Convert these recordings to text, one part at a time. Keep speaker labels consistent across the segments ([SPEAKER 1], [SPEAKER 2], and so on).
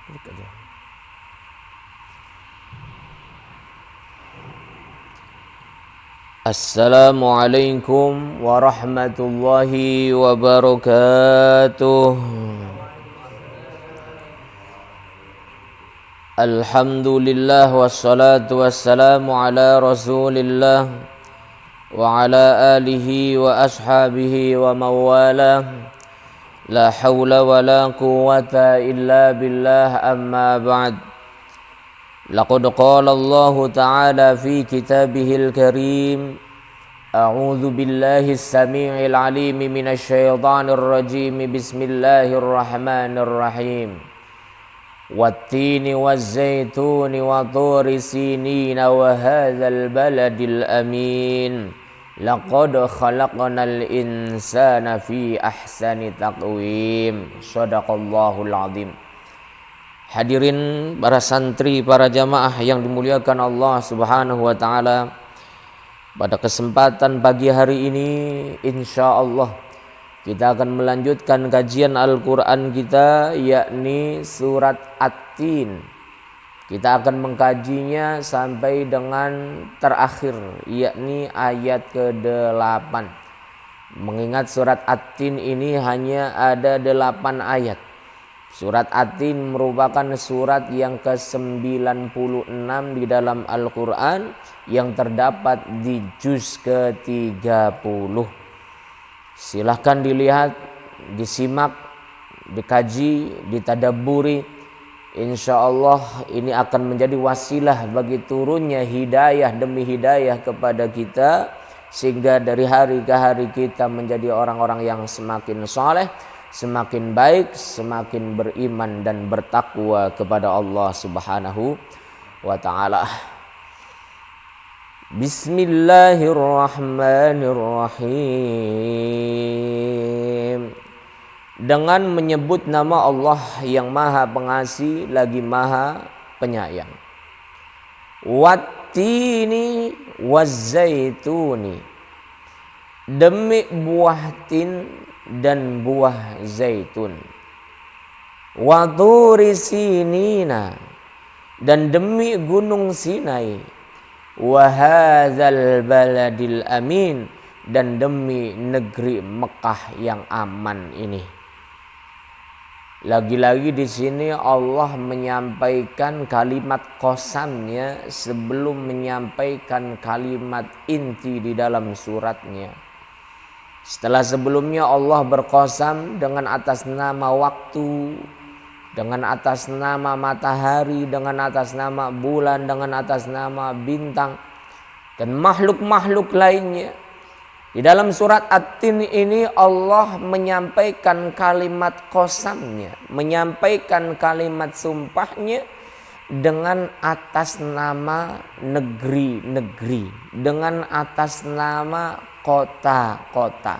[SPEAKER 1] Klik aja. Assalamualaikum warahmatullahi wabarakatuh. Alhamdulillah wassalatu wassalamu ala Rasulillah wa ala alihi wa ashabihi wa mawalah. La hawla wa la quwwata illa billah, amma ba'd. Laqad qala Allah ta'ala fi kitabihil karim, a'udzu billahi as-sami'il 'alim minasy syaithanir rajim. Bismillahirrahmanirrahim. Wat-tini waz-zaituni wa turi sinina wa hadzal baladil amin. Laqad khalaqnal insana fi ahsani taqwim. Shadaqallahul azim. Hadirin para santri, para jamaah yang dimuliakan Allah Subhanahu wa taala. Pada kesempatan pagi hari ini insyaallah kita akan melanjutkan kajian Al-Qur'an kita, yakni surat At-Tin. Kita akan mengkajinya sampai dengan terakhir, yakni ayat ke-8. Mengingat surat At-Tin ini hanya ada 8 ayat. Surat At-Tin merupakan surat yang ke-96 di dalam Al-Quran yang terdapat di juz ke-30. Silahkan dilihat, disimak, dikaji, ditadabburi. Insya Allah ini akan menjadi wasilah bagi turunnya hidayah demi hidayah kepada kita, sehingga dari hari ke hari kita menjadi orang-orang yang semakin saleh, semakin baik, semakin beriman dan bertakwa kepada Allah Subhanahu wa taala. Bismillahirrahmanirrahim. Dengan menyebut nama Allah yang Maha Pengasih lagi Maha Penyayang. Wattini wazzaituni. Demi buah tin dan buah zaitun. Wa turi sinina, dan demi gunung Sinai. Wa hadzal baladil amin, dan demi negeri Mekah yang aman ini. Lagi-lagi di sini Allah menyampaikan kalimat qasamnya sebelum menyampaikan kalimat inti di dalam suratnya. Setelah sebelumnya Allah berqasam dengan atas nama waktu, dengan atas nama matahari, dengan atas nama bulan, dengan atas nama bintang, dan makhluk-makhluk lainnya. Di dalam surat At-Tin ini Allah menyampaikan kalimat qasamnya, menyampaikan kalimat sumpahnya dengan atas nama negeri-negeri, dengan atas nama kota-kota.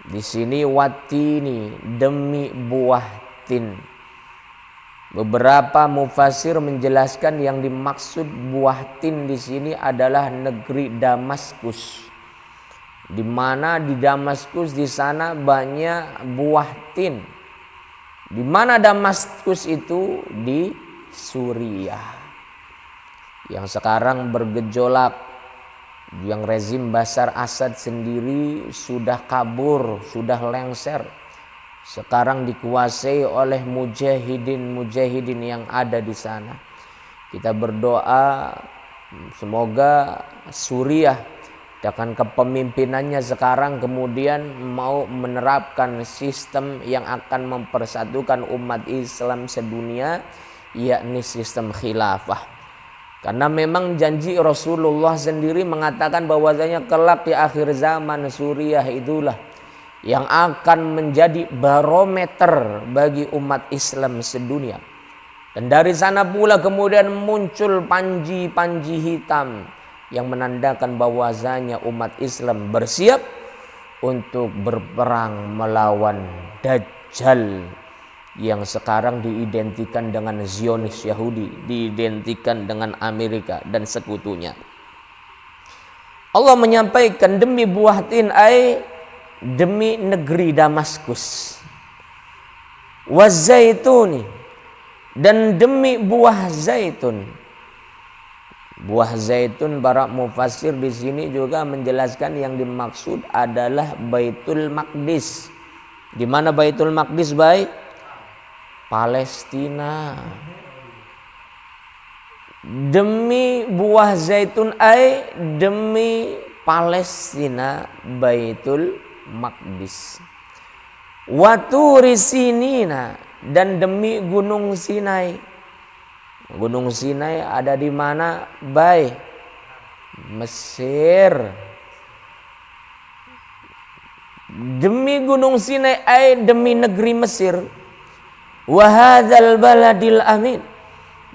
[SPEAKER 1] Di sini wattini, demi buah tin. Beberapa mufassir menjelaskan yang dimaksud buah tin di sini adalah negeri Damaskus. Di mana di Damaskus di sana banyak buah tin. Di mana Damaskus itu? Di Suriah. Yang sekarang bergejolak, yang rezim Bashar Assad sendiri sudah kabur, sudah lengser. Sekarang dikuasai oleh mujahidin yang ada di sana. Kita berdoa semoga Suriah dengan kepemimpinannya sekarang kemudian mau menerapkan sistem yang akan mempersatukan umat Islam sedunia, yakni sistem khilafah. Karena memang janji Rasulullah sendiri mengatakan bahwasanya kelak di akhir zaman Suriah itulah yang akan menjadi barometer bagi umat Islam sedunia. Dan dari sana pula kemudian muncul panji-panji hitam yang menandakan bahwasanya umat Islam bersiap untuk berperang melawan Dajjal yang sekarang diidentikan dengan Zionis Yahudi, diidentikan dengan Amerika dan sekutunya. Allah menyampaikan demi buah tin ay demi negeri Damaskus. Wazaituni, dan demi buah zaitun. Buah zaitun, para mufassir di sini juga menjelaskan yang dimaksud adalah Baitul Maqdis. Di mana Baitul Maqdis, Bay? Palestina. Demi buah zaitun demi Palestina, Baitul Maqdis. Wa turi sinina, dan demi Gunung Sinai. Gunung Sinai ada di mana, Bay? Mesir. Demi Gunung Sinai demi negeri Mesir. Wa hadzal baladil amin,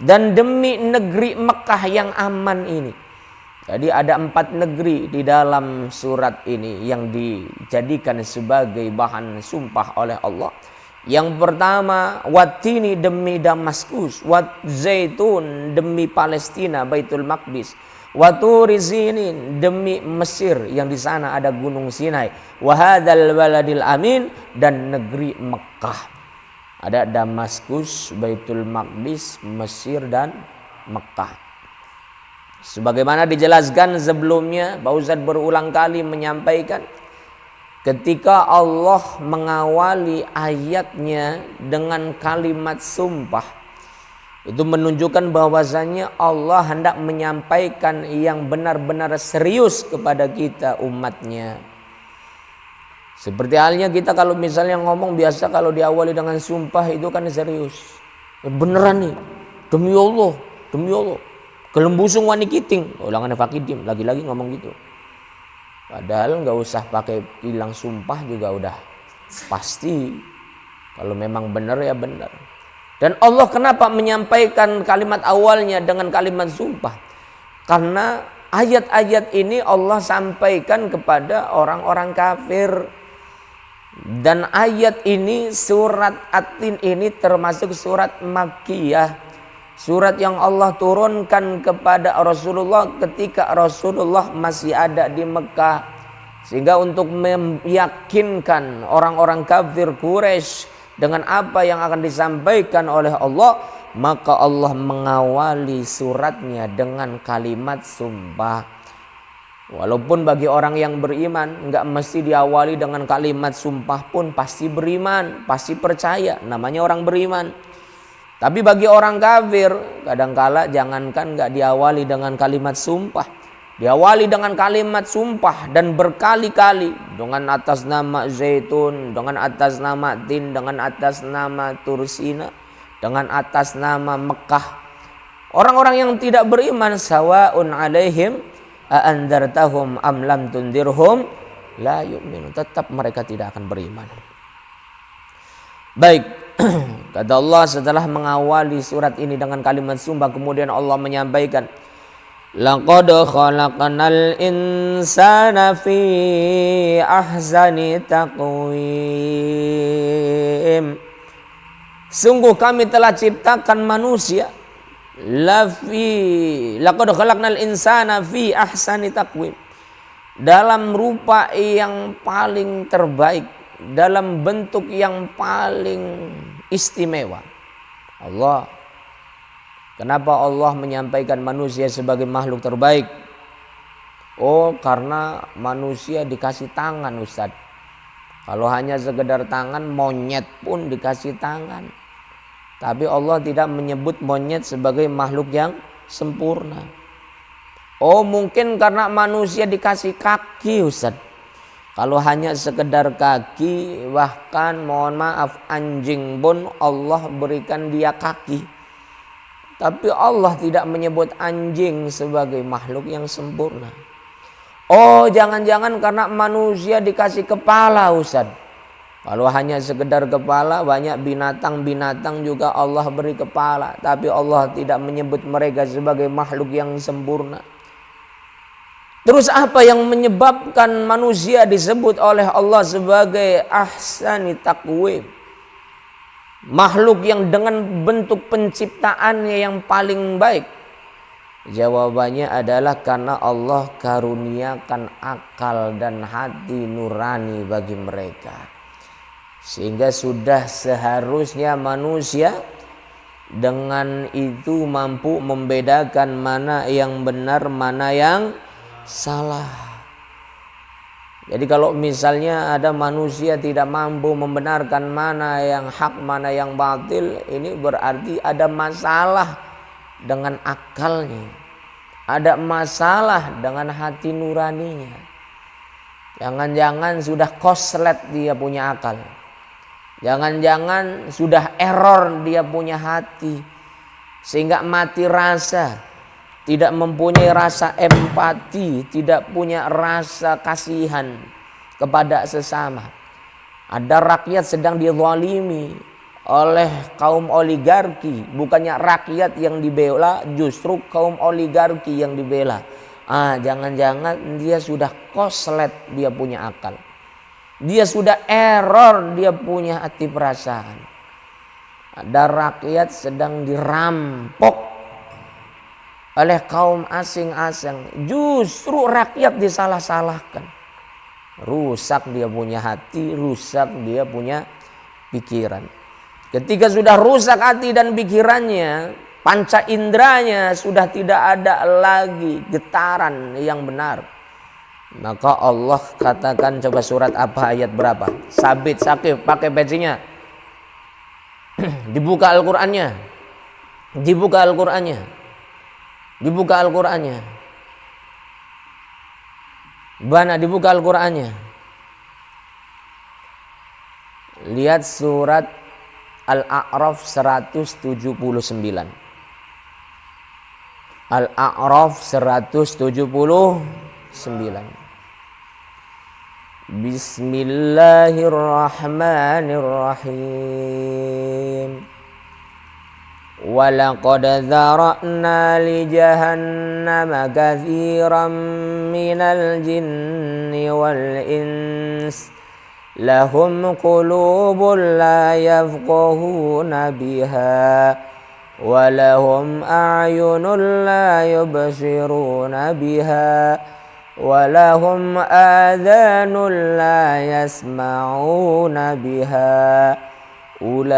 [SPEAKER 1] dan demi negeri Mekah yang aman ini. Jadi ada 4 negeri di dalam surat ini yang dijadikan sebagai bahan sumpah oleh Allah. Yang pertama, watini demi Damaskus, wat zaitun demi Palestina, Baitul Maqdis, waturi sinin demi Mesir yang di sana ada Gunung Sinai, wahadzal baladil amin, dan negeri Mekah. Ada Damaskus, Baitul Maqdis, Mesir, dan Mekah. Sebagaimana dijelaskan sebelumnya, Pak Ustadz berulang kali menyampaikan, ketika Allah mengawali ayatnya dengan kalimat sumpah, itu menunjukkan bahwasanya Allah hendak menyampaikan yang benar-benar serius kepada kita umatnya. Seperti halnya kita kalau misalnya ngomong biasa, kalau diawali dengan sumpah itu kan serius. Beneran nih, demi Allah, demi Allah. Kelembusung wani kiting, ulangan fakidim, lagi-lagi ngomong gitu. Padahal nggak usah pakai bilang sumpah juga udah pasti. Kalau memang benar ya benar. Dan Allah kenapa menyampaikan kalimat awalnya dengan kalimat sumpah? Karena ayat-ayat ini Allah sampaikan kepada orang-orang kafir. Dan ayat ini, surat At-Tin ini termasuk surat Makkiyah. Surat yang Allah turunkan kepada Rasulullah ketika Rasulullah masih ada di Mekah. Sehingga untuk meyakinkan orang-orang kafir Quraisy dengan apa yang akan disampaikan oleh Allah, maka Allah mengawali suratnya dengan kalimat sumpah. Walaupun bagi orang yang beriman enggak mesti diawali dengan kalimat sumpah pun pasti beriman, pasti percaya, namanya orang beriman. Tapi bagi orang kafir, kadangkala jangankan enggak diawali dengan kalimat sumpah, diawali dengan kalimat sumpah dan berkali-kali dengan atas nama Zaitun, dengan atas nama Tin, dengan atas nama Tursina, dengan atas nama Mekah. Orang-orang yang tidak beriman, sawaun alaihim a'andartahum am lam tundirhum la yu'minun, tetap mereka tidak akan beriman. Baik, kata Allah setelah mengawali surat ini dengan kalimat sumpah, kemudian Allah menyampaikan, laqad khalaqnal insana fi ahsani taqwim. Sungguh kami telah ciptakan manusia laqad khalaqnal insana fi ahsani taqwim, dalam rupa yang paling terbaik, dalam bentuk yang paling istimewa. Allah, kenapa Allah menyampaikan manusia sebagai makhluk terbaik? Oh, karena manusia dikasih tangan, Ustaz. Kalau hanya sekedar tangan, monyet pun dikasih tangan. Tapi Allah tidak menyebut monyet sebagai makhluk yang sempurna. Oh, mungkin karena manusia dikasih kaki, Ustaz. Kalau hanya sekedar kaki, bahkan mohon maaf anjing pun Allah berikan dia kaki. Tapi Allah tidak menyebut anjing sebagai makhluk yang sempurna. Oh, jangan-jangan karena manusia dikasih kepala, Ustaz. Kalau hanya sekedar kepala, banyak binatang-binatang juga Allah beri kepala. Tapi Allah tidak menyebut mereka sebagai makhluk yang sempurna. Terus apa yang menyebabkan manusia disebut oleh Allah sebagai ahsani taqwim? Makhluk yang dengan bentuk penciptaannya yang paling baik. Jawabannya adalah karena Allah karuniakan akal dan hati nurani bagi mereka. Sehingga sudah seharusnya manusia Dengan itu mampu membedakan mana yang benar, mana yang salah. Jadi kalau misalnya ada manusia tidak mampu membenarkan mana yang hak, mana yang batil, ini berarti ada masalah dengan akalnya. Ada masalah dengan hati nuraninya. Jangan-jangan sudah koslet dia punya akal. Jangan-jangan sudah error dia punya hati, sehingga mati rasa, tidak mempunyai rasa empati, tidak punya rasa kasihan kepada sesama. Ada rakyat sedang dizalimi oleh kaum oligarki, bukannya rakyat yang dibela, justru kaum oligarki yang dibela. Jangan-jangan dia sudah koslet dia punya akal. Dia sudah error, dia punya hati perasaan. Ada rakyat sedang dirampok oleh kaum asing-asing. Justru rakyat disalah-salahkan. Rusak dia punya hati, rusak dia punya pikiran. Ketika sudah rusak hati dan pikirannya, panca inderanya sudah tidak ada lagi getaran yang benar. Maka Allah katakan, coba surat apa ayat berapa? Sabit Sakif pakai pecinya. Dibuka Al-Qur'annya. Dibuka Al-Qur'annya. Dibuka Al-Qur'annya. Bana dibuka Al-Qur'annya. Lihat surat Al-A'raf 179. Al-A'raf 179. Bismillahirrahmanirrahim. Walaqad dzara'na li jahannama katsiran minal jinni wal ins lahum qulubun la yafqahuna biha wa lahum a'yunun la yubsiruna biha walahum adhanun la yasma'una biha ulaika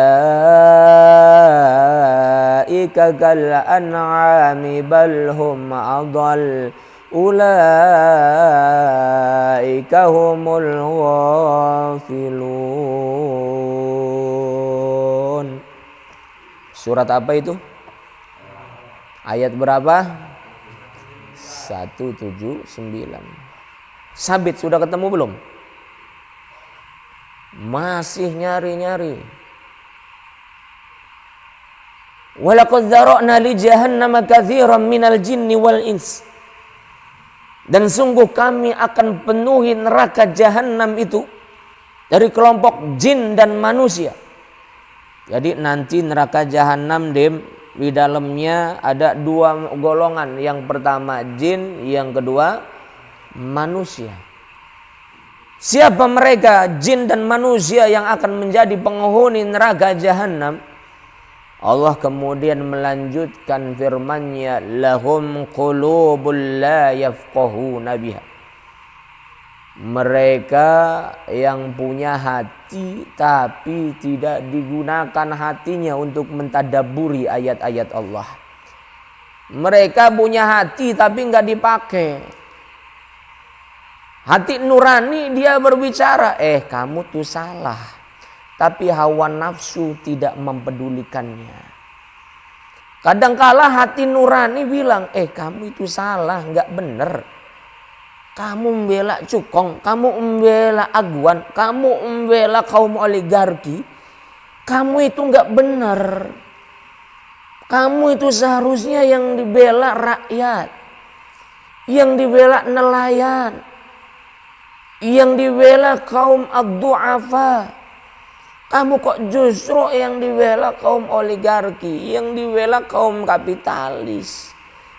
[SPEAKER 1] kal an'ami bal hum adall ulaika humul ghafilun. Surat apa itu? Ayat berapa? 179. Sabit sudah ketemu belum? Masih nyari-nyari. Walaqad dzara'na li jahannama katsiran minal jinni wal ins. Dan sungguh kami akan penuhi neraka jahanam itu dari kelompok jin dan manusia. Jadi nanti neraka jahanam di dalamnya ada dua golongan. Yang pertama jin, yang kedua manusia. Siapa mereka jin dan manusia yang akan menjadi penghuni neraka jahanam? Allah kemudian melanjutkan firman-Nya, lahum qulubul la yafqahuna biha. Mereka yang punya hati tapi tidak digunakan hatinya untuk mentadabburi ayat-ayat Allah. Mereka punya hati tapi nggak dipakai. Hati nurani dia berbicara, kamu tuh salah. Tapi hawa nafsu tidak mempedulikannya. Kadangkala hati nurani bilang, kamu itu salah, nggak bener. Kamu membela cukong, kamu membela aguan, kamu membela kaum oligarki. Kamu itu nggak benar. Kamu itu seharusnya yang dibela rakyat, yang dibela nelayan, yang dibela kaum ad-du'afa. Kamu kok justru yang dibela kaum oligarki, yang dibela kaum kapitalis.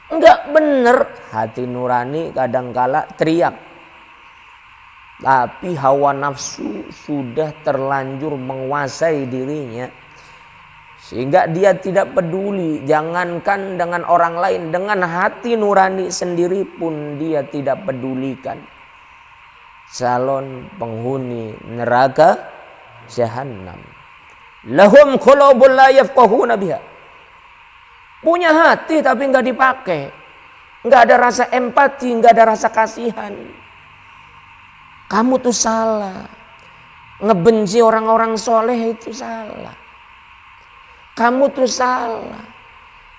[SPEAKER 1] Enggak bener. Hati nurani kadangkala teriak. Tapi hawa nafsu sudah terlanjur menguasai dirinya. Sehingga dia tidak peduli. Jangankan dengan orang lain. Dengan hati nurani sendiri pun dia tidak pedulikan. Calon penghuni neraka Jahannam. Lahum qulubun la yafqahuna biha. Punya hati tapi nggak dipakai. Nggak ada rasa empati, nggak ada rasa kasihan. Kamu tuh salah. Ngebenci orang-orang soleh itu salah. Kamu tuh salah.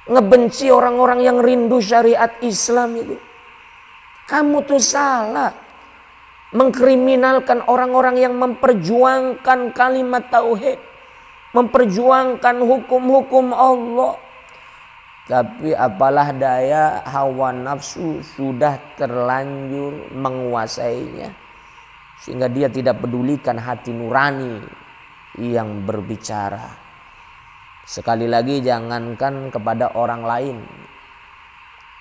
[SPEAKER 1] Ngebenci orang-orang yang rindu syariat Islam itu. Kamu tuh salah. Mengkriminalkan orang-orang yang memperjuangkan kalimat tauhid. Memperjuangkan hukum-hukum Allah. Tapi apalah daya, hawa nafsu sudah terlanjur menguasainya. Sehingga dia tidak pedulikan hati nurani yang berbicara. Sekali lagi jangankan kepada orang lain.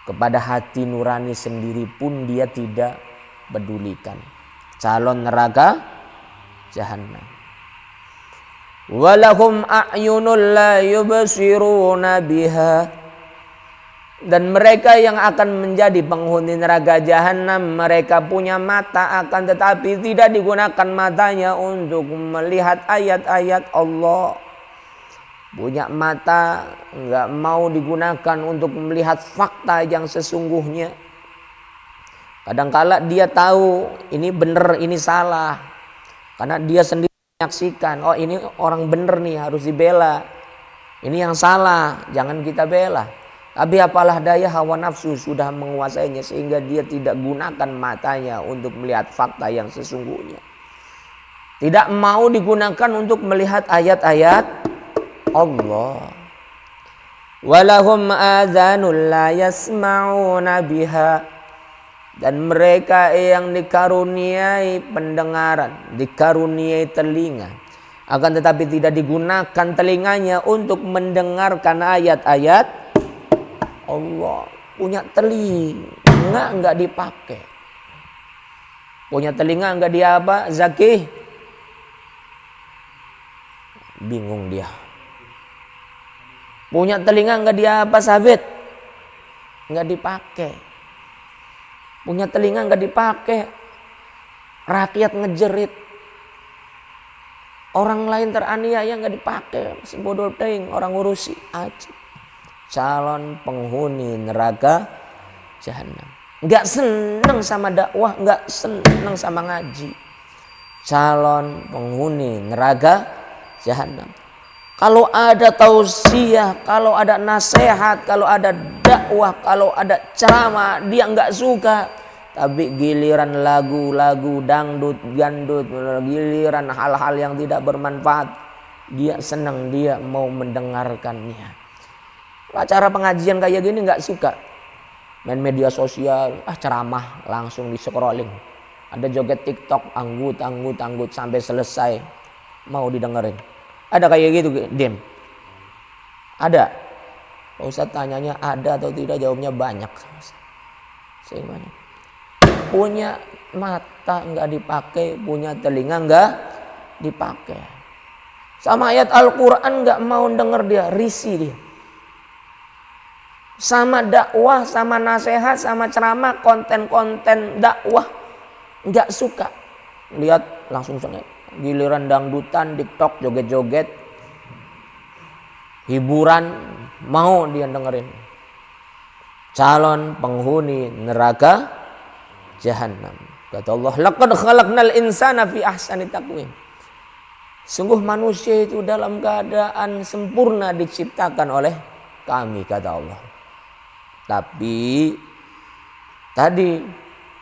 [SPEAKER 1] Kepada hati nurani sendiri pun dia tidak pedulikan. Calon neraka jahanam. Walahum a'yunul la yubsiruna biha. Dan mereka yang akan menjadi penghuni neraka jahanam, mereka punya mata akan tetapi tidak digunakan matanya untuk melihat ayat-ayat Allah. Punya mata nggak mau digunakan untuk melihat fakta yang sesungguhnya. Kadangkala dia tahu ini benar, ini salah. Karena dia sendiri menyaksikan, oh ini orang benar nih harus dibela. Ini yang salah, jangan kita bela. Tapi apalah daya hawa nafsu sudah menguasainya sehingga dia tidak gunakan matanya untuk melihat fakta yang sesungguhnya. Tidak mau digunakan untuk melihat ayat-ayat Allah. Walahum adzanul la yasma'una biha. Dan mereka yang dikaruniai pendengaran, dikaruniai telinga, akan tetapi tidak digunakan telinganya untuk mendengarkan ayat-ayat Allah. Punya telinga enggak dipakai. Punya telinga enggak dia apa? Zaki. Bingung dia. Punya telinga enggak dia apa? Sabit. Enggak dipakai. Punya telinga enggak dipakai. Rakyat ngejerit. Orang lain teraniaya enggak dipakai. Si bodoh teuing orang urusi aja. Calon penghuni neraka jahanam. Enggak senang sama dakwah, enggak senang sama ngaji. Calon penghuni neraka jahanam. Kalau ada tausiah, kalau ada nasihat, kalau ada dakwah, kalau ada ceramah, dia enggak suka. Tapi giliran lagu-lagu dangdut, gandut, giliran hal-hal yang tidak bermanfaat, dia senang, dia mau mendengarkannya. Acara pengajian kayak gini nggak suka. Main media sosial, ceramah langsung di scrolling. Ada joget TikTok, anggut sampai selesai mau didengerin. Ada kayak gitu, Dim? Ada. Pak Ustadz tanyanya ada atau tidak, jawabnya banyak. Banyak. Punya mata nggak dipakai, punya telinga nggak dipakai. Sama ayat Al-Quran nggak mau denger dia, risih dia. Sama dakwah, sama nasihat, sama ceramah, konten-konten dakwah nggak suka. Lihat langsung seneng. Giliran dangdutan, TikTok, joget-joget, hiburan, mau dia dengerin. Calon penghuni neraka jahanam. Kata Allah, laqad khalaqnal insana fi ahsani taqwim. Sungguh manusia itu dalam keadaan sempurna diciptakan oleh kami, kata Allah. Tapi tadi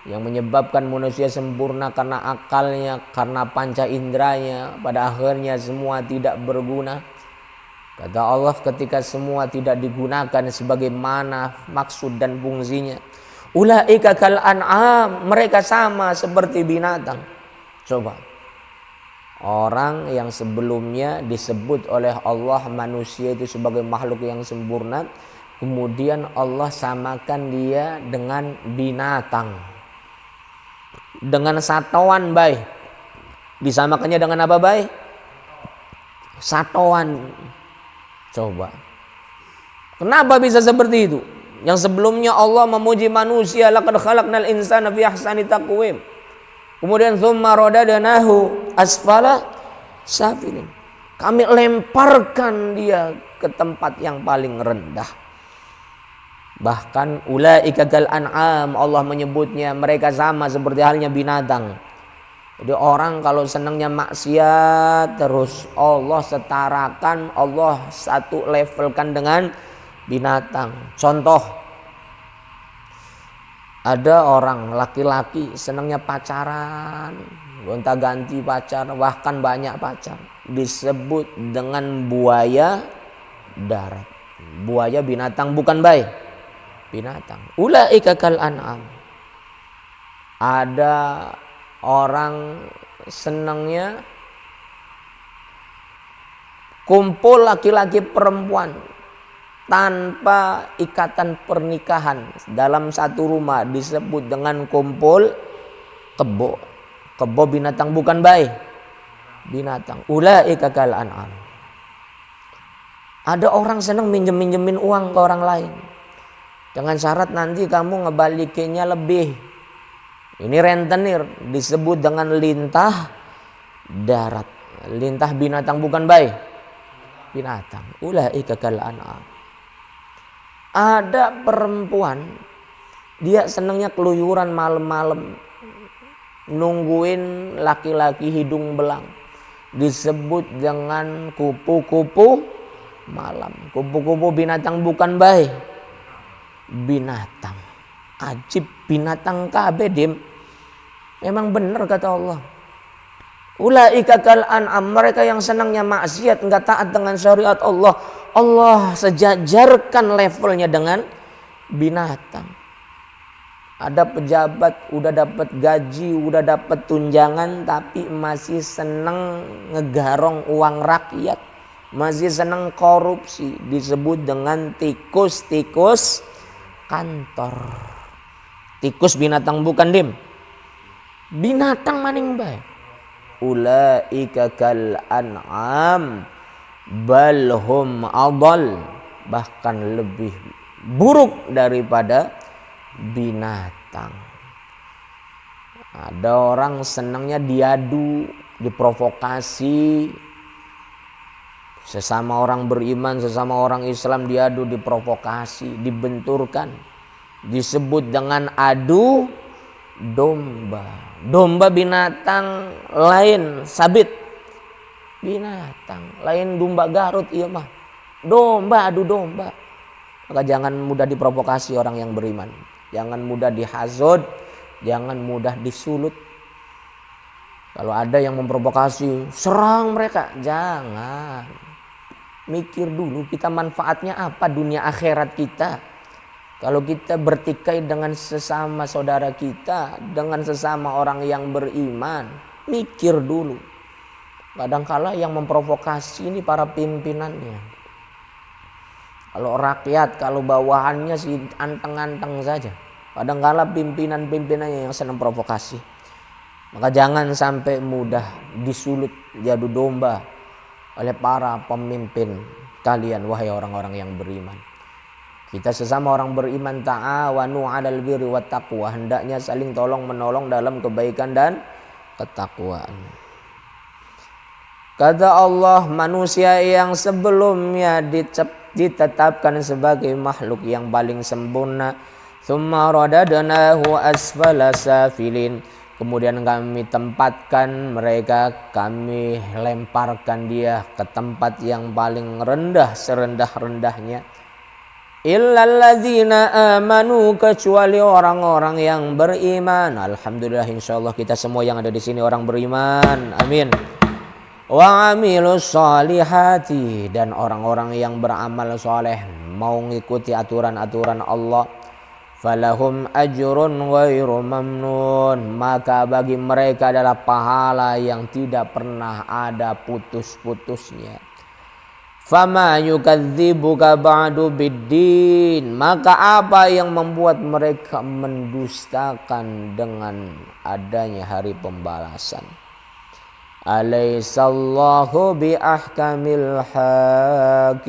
[SPEAKER 1] yang menyebabkan manusia sempurna karena akalnya, karena panca inderanya, pada akhirnya semua tidak berguna. Kata Allah, ketika semua tidak digunakan sebagaimana maksud dan fungsinya, ulaika kal an'am, mereka sama seperti binatang. Coba, orang yang sebelumnya disebut oleh Allah manusia itu sebagai makhluk yang sempurna, kemudian Allah samakan dia dengan binatang, dengan satoan, bay. Disamakannya dengan apa, bay? Satoan. Coba, kenapa bisa seperti itu? Yang sebelumnya Allah memuji manusia, laqad khalaqnal insana fi ahsani taqwim. Kemudian tsumma radadnahu asfala safilin. Kami lemparkan dia ke tempat yang paling rendah. Bahkan ulaika kal an'am, Allah menyebutnya mereka sama seperti halnya binatang. Jadi orang kalau senangnya maksiat terus, Allah setarakan, Allah satu levelkan dengan binatang. Contoh, ada orang laki-laki senangnya pacaran, gonta-ganti pacar, bahkan banyak pacar, disebut dengan buaya darat. Buaya binatang bukan baik, binatang. Ulaika kal an'am. Ada orang senangnya kumpul laki-laki perempuan tanpa ikatan pernikahan dalam satu rumah, disebut dengan kumpul kebo. Kebo binatang bukan baik, binatang. Ulaika kal an'am. Ada orang senang minjemin uang ke orang lain dengan syarat nanti kamu ngebalikinnya lebih. Ini rentenir, disebut dengan lintah darat. Lintah binatang bukan baik, binatang. Ulaika kal an'am. Ada perempuan, dia senangnya keluyuran malam-malam, nungguin laki-laki hidung belang, disebut dengan kupu-kupu malam. Kupu-kupu binatang bukan baik, binatang. Ajib, binatang kabeh dim. Memang benar kata Allah. Ulaika kal an'am, mereka yang senangnya maksiat, enggak taat dengan syariat Allah, Allah sejajarkan levelnya dengan binatang. Ada pejabat udah dapat gaji, udah dapat tunjangan, tapi masih senang ngegarong uang rakyat, masih senang korupsi, disebut dengan tikus kantor. Tikus binatang bukan dim, binatang maning bae. Ulaika kal an'am bal hum adall, bahkan lebih buruk daripada binatang. Ada orang senangnya diadu, diprovokasi. Sesama orang beriman, sesama orang Islam diadu, diprovokasi, dibenturkan. Disebut dengan adu domba. Domba binatang lain, sabit binatang lain, domba Garut iya mah. Domba adu domba. Maka jangan mudah diprovokasi orang yang beriman. Jangan mudah dihasud, jangan mudah disulut. Kalau ada yang memprovokasi, serang mereka, jangan. Mikir dulu kita manfaatnya apa dunia akhirat kita. Kalau kita bertikai dengan sesama saudara kita, dengan sesama orang yang beriman, mikir dulu. Kadangkala yang memprovokasi ini para pimpinannya. Kalau rakyat, kalau bawahannya sih anteng-anteng saja. Kadangkala pimpinan-pimpinannya yang senang provokasi. Maka jangan sampai mudah disulut, jadu domba oleh para pemimpin kalian, wahai orang-orang yang beriman. Kita sesama orang beriman, ta'awanu 'alal birri wat taqwa, hendaknya saling tolong menolong dalam kebaikan dan ketakwaan. Kata Allah, manusia yang sebelumnya ditetapkan sebagai makhluk yang paling sempurna, tsumma radadnahu asfala safilin, kemudian kami tempatkan mereka, kami lemparkan dia ke tempat yang paling rendah, serendah-rendahnya. Illalladzina amanu, kecuali orang-orang yang beriman. Alhamdulillah, insyaallah kita semua yang ada di sini orang beriman. Amin. Wa amilus solihati, dan orang-orang yang beramal soleh, mau ngikuti aturan-aturan Allah. Falahum ajrun ghairu mamnun, maka bagi mereka adalah pahala yang tidak pernah ada putus-putusnya. Fama yukadzibuka ba'du biddin, maka apa yang membuat mereka mendustakan dengan adanya hari pembalasan? Alaihissallahu bi ahkamil hakimin,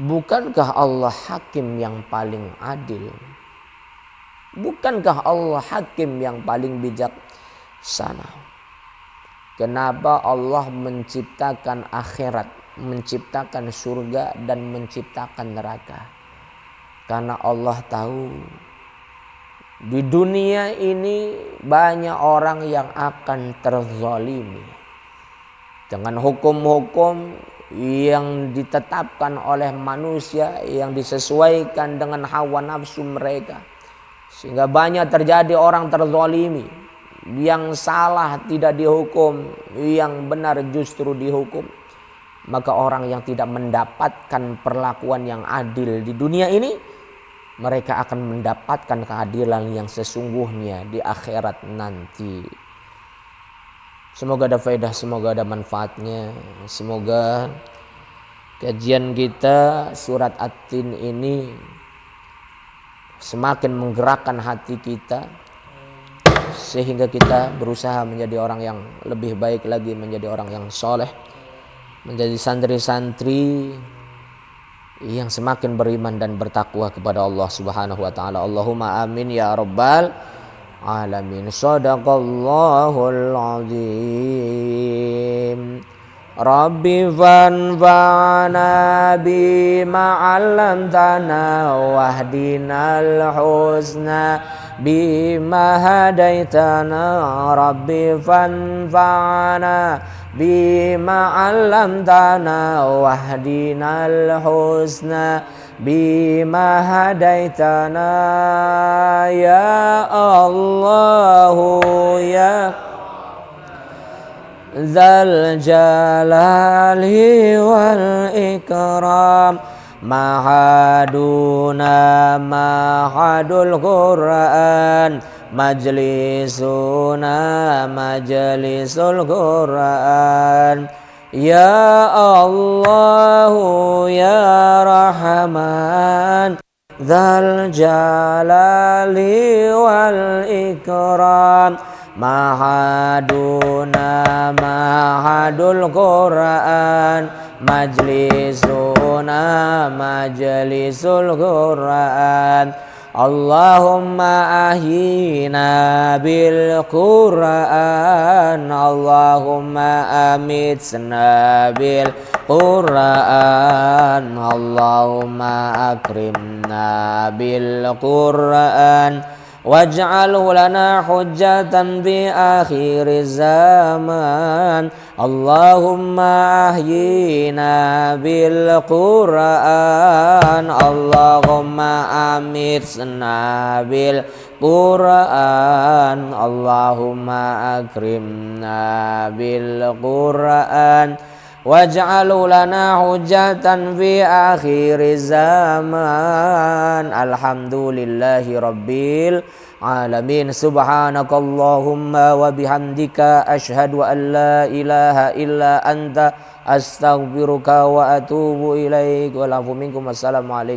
[SPEAKER 1] bukankah Allah hakim yang paling adil? Bukankah Allah hakim yang paling bijaksana? Kenapa Allah menciptakan akhirat menciptakan surga dan menciptakan neraka. Karena Allah tahu di dunia ini banyak orang yang akan terzalimi dengan hukum-hukum yang ditetapkan oleh manusia, yang disesuaikan dengan hawa nafsu mereka. Sehingga banyak terjadi orang terzalimi, yang salah tidak dihukum, yang benar justru dihukum. Maka orang yang tidak mendapatkan perlakuan yang adil di dunia ini, mereka akan mendapatkan keadilan yang sesungguhnya di akhirat nanti. Semoga ada faedah, semoga ada manfaatnya. Semoga kajian kita surat At-Tin ini semakin menggerakkan hati kita, sehingga kita berusaha menjadi orang yang lebih baik lagi, menjadi orang yang soleh, menjadi santri-santri yang semakin beriman dan bertakwa kepada Allah Subhanahu wa taala. Allahumma amin ya rabbal alamin. Shadaqallahul azim. Rabbi fanfa'na bima 'allamtana wahdinal husna bima hadaitana. Rabbi fanfa'na bima 'allamtana wahdinal husna bima hadaitana. Ya Allahu ya Dzal jalali wal ikram. Mahaduna mahadul Quran, majlisuna majlisul Quran. Ya Allahu ya Rahman, Dzal jalali wal ikram. Mahaduna mahadul Quran, majlisuna majlisul Quran. Allahumma ahyina bil Quran, Allahumma amitsna bil Quran, Allahumma akrimna bil Quran. Waj'alhu lana hujjatan fi akhir zaman. Allahumma ahyina bil Quran, Allahumma amitsna bil Quran, Allahumma akrimna bil Quran. Waj'alhu lana hujjatan fi akhir zaman. Alhamdulillahi rabbil alamin. Subhanakallahumma wa bihamdika asyhadu an la ilaha illa anta astaghfiruka wa atubu ilaik. Wa lafu minkum. Wassalamualaikum.